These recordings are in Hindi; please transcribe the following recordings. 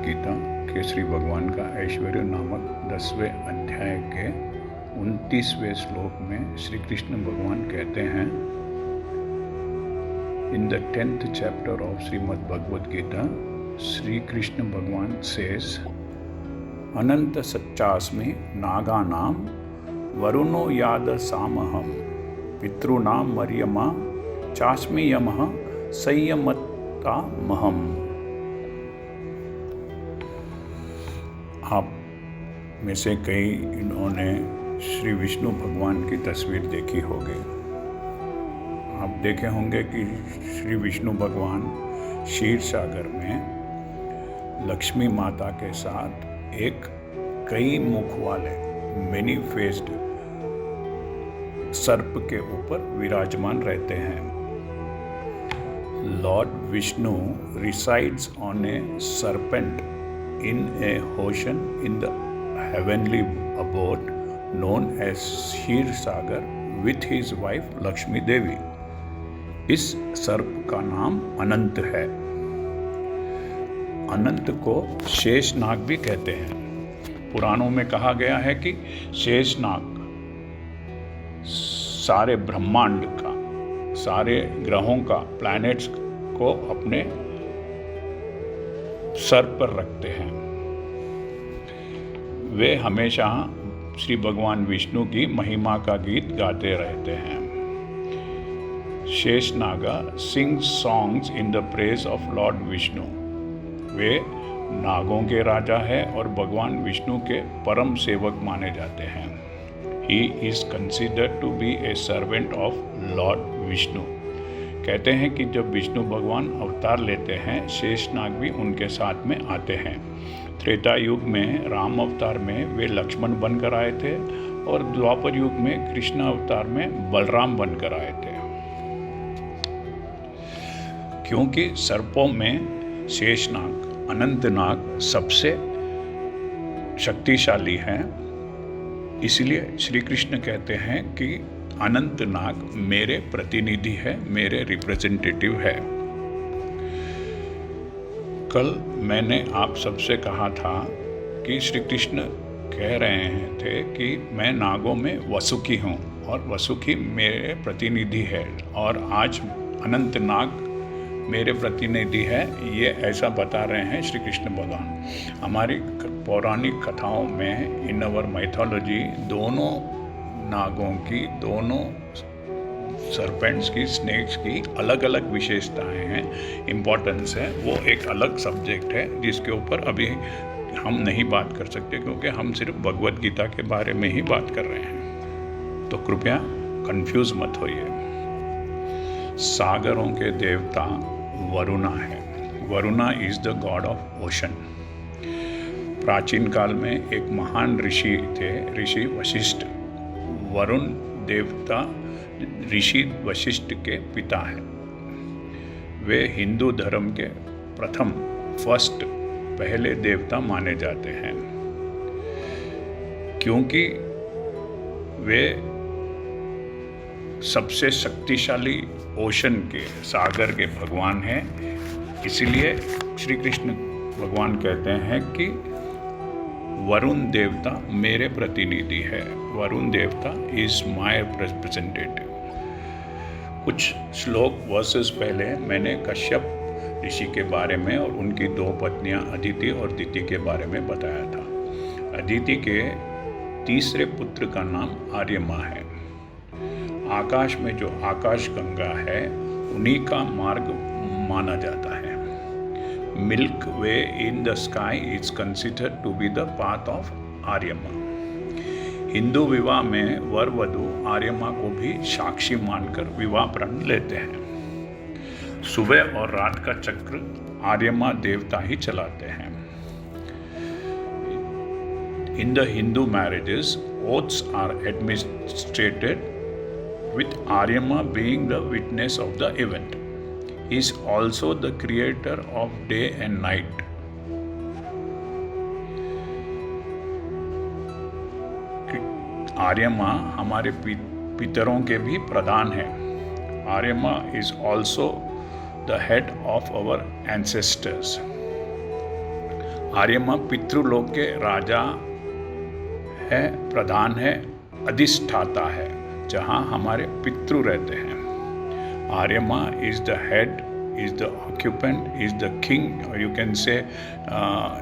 गीता के श्री भगवान का ऐश्वर्य नामक 10वें अध्याय के 29वें श्लोक में श्री कृष्ण भगवान कहते हैं, in the 10th chapter of Shrimad Bhagavad Gita, Shri Krishna भगवान सेज, अनंत सच्चास्मि नागानां वरुणो याद सामहम पितॄणां मर्यमा चास्मि यमः संयमतामहम्। आप में से कई इन्होंने श्री विष्णु भगवान की तस्वीर देखी होगी। आप देखे होंगे कि श्री विष्णु भगवान क्षीर सागर में लक्ष्मी माता के साथ एक कई मुख वाले मेनी फेस्ड सर्प के ऊपर विराजमान रहते हैं। Lord Vishnu resides on a serpent in a ocean in the heavenly abode known as Ksheer Sagar with his wife Lakshmi Devi. इस सर्प का नाम अनंत है। अनंत को शेषनाग भी कहते हैं। पुराणों में कहा गया है कि शेषनाग सारे ब्रह्मांड का, सारे ग्रहों का, प्लैनेट्स को अपने सर पर रखते हैं। वे हमेशा श्री भगवान विष्णु की महिमा का गीत गाते रहते हैं। Sheshnaga sings songs in the praise of lord Vishnu. वे नागों के राजा है और भगवान विष्णु के परम सेवक माने जाते हैं। He is considered to be a servant of Lord Vishnu. कहते हैं कि जब विष्णु भगवान अवतार लेते हैं, शेषनाग भी उनके साथ में आते हैं। त्रेता युग में राम अवतार में वे लक्ष्मण बनकर आए थे और द्वापर युग में कृष्ण अवतार में बलराम बनकर आए थे। क्योंकि सर्पों में शेषनाग, अनंतनाग सबसे शक्तिशाली हैं, इसलिए श्री कृष्ण कहते हैं कि अनंतनाग मेरे प्रतिनिधि है, मेरे रिप्रेजेंटेटिव है। कल मैंने आप सबसे कहा था कि श्री कृष्ण कह रहे थे कि मैं नागों में वसुकी हूँ और वसुकी मेरे प्रतिनिधि है, और आज अनंतनाग मेरे प्रतिनिधि है। ये ऐसा बता रहे हैं श्री कृष्ण भगवान। हमारी पौराणिक कथाओं में, इन अवर माइथोलॉजी, दोनों नागों की, दोनों सरपेंट्स की, स्नेक्स की अलग अलग विशेषताएं हैं, इम्पोर्टेंस है। वो एक अलग सब्जेक्ट है जिसके ऊपर अभी हम नहीं बात कर सकते, क्योंकि हम सिर्फ भगवद गीता के बारे में ही बात कर रहे हैं। तो कृपया कंफ्यूज मत होइए। सागरों के देवता वरुणा है। Varuna is the God of ocean. प्राचीन काल में एक महान ऋषि थे, ऋषि वशिष्ठ। वरुण देवता ऋषि वशिष्ठ के पिता हैं। वे हिंदू धर्म के पहले देवता माने जाते हैं, क्योंकि वे सबसे शक्तिशाली ओशन के, सागर के भगवान हैं। इसलिए श्री कृष्ण भगवान कहते हैं कि वरुण देवता मेरे प्रतिनिधि है। वरुण देवता इज माय रिप्रेजेंटेटिव। कुछ श्लोक वर्सेस पहले मैंने कश्यप ऋषि के बारे में और उनकी दो पत्नियां अदिति और दिति के बारे में बताया था। अदिति के तीसरे पुत्र का नाम आर्यमा है। आकाश में जो आकाश गंगा है, उन्हीं का मार्ग माना जाता है। Milk way in the sky is considered to be the path of Aryama. Hindu विवाह में वर वधू आर्यमा को भी साक्षी मानकर विवाह प्रण लेते हैं। सुबह और रात का चक्र आर्यमा देवता ही चलाते हैं। In the Hindu marriages, oaths are administered with Aryama being the witness of the event. He is also the creator of day and night. Aryama हमारे पितरों के भी प्रधान हैं। Aryama is also the head of our ancestors. Aryama पितृलोक के राजा है, प्रधान है, अधिष्ठाता है, जहाँ हमारे पितृ रहते हैं। Aryama is the head, is the occupant, is the king, or you can say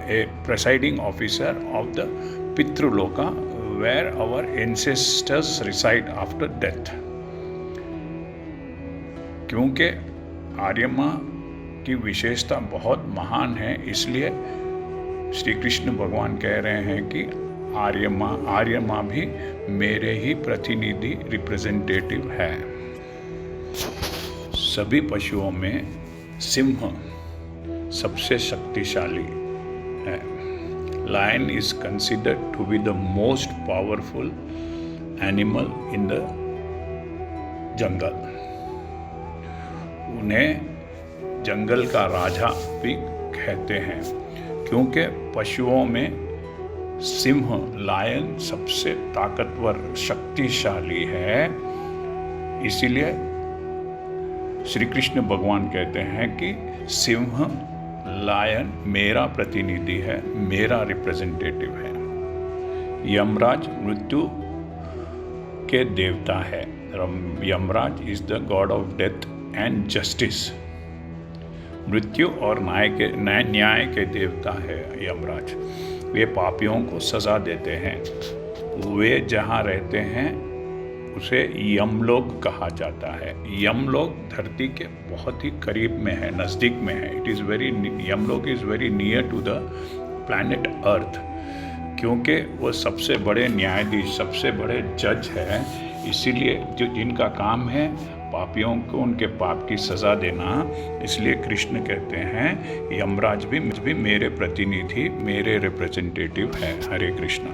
a presiding officer of the Pitruloka, where our ancestors reside after death. क्योंकि आर्यमा की विशेषता बहुत महान है, इसलिए श्री कृष्ण भगवान कह रहे हैं कि आर्यमा भी मेरे ही प्रतिनिधि, रिप्रेजेंटेटिव है। सभी पशुओं में सिंह सबसे शक्तिशाली है। Lion is considered to be the most powerful animal in the jungle. उन्हें जंगल का राजा भी कहते हैं, क्योंकि पशुओं में सिंह, लायन सबसे ताकतवर, शक्तिशाली है। इसीलिए श्री कृष्ण भगवान कहते हैं कि सिंह, लायन मेरा प्रतिनिधि है, मेरा रिप्रेजेंटेटिव है। यमराज मृत्यु के देवता है। Yamraj is the God of death and justice. मृत्यु और न्याय के देवता है यमराज। वे पापियों को सजा देते हैं। वे जहाँ रहते हैं उसे यमलोक कहा जाता है। यमलोक धरती के बहुत ही करीब में है, नज़दीक में है। Yamalok is very near to the planet earth, क्योंकि वो सबसे बड़े न्यायाधीश, सबसे बड़े जज है। इसीलिए जिनका काम है पापियों को उनके पाप की सज़ा देना, इसलिए कृष्ण कहते हैं यमराज भी मेरे प्रतिनिधि, मेरे रिप्रेजेंटेटिव है। हरे कृष्णा।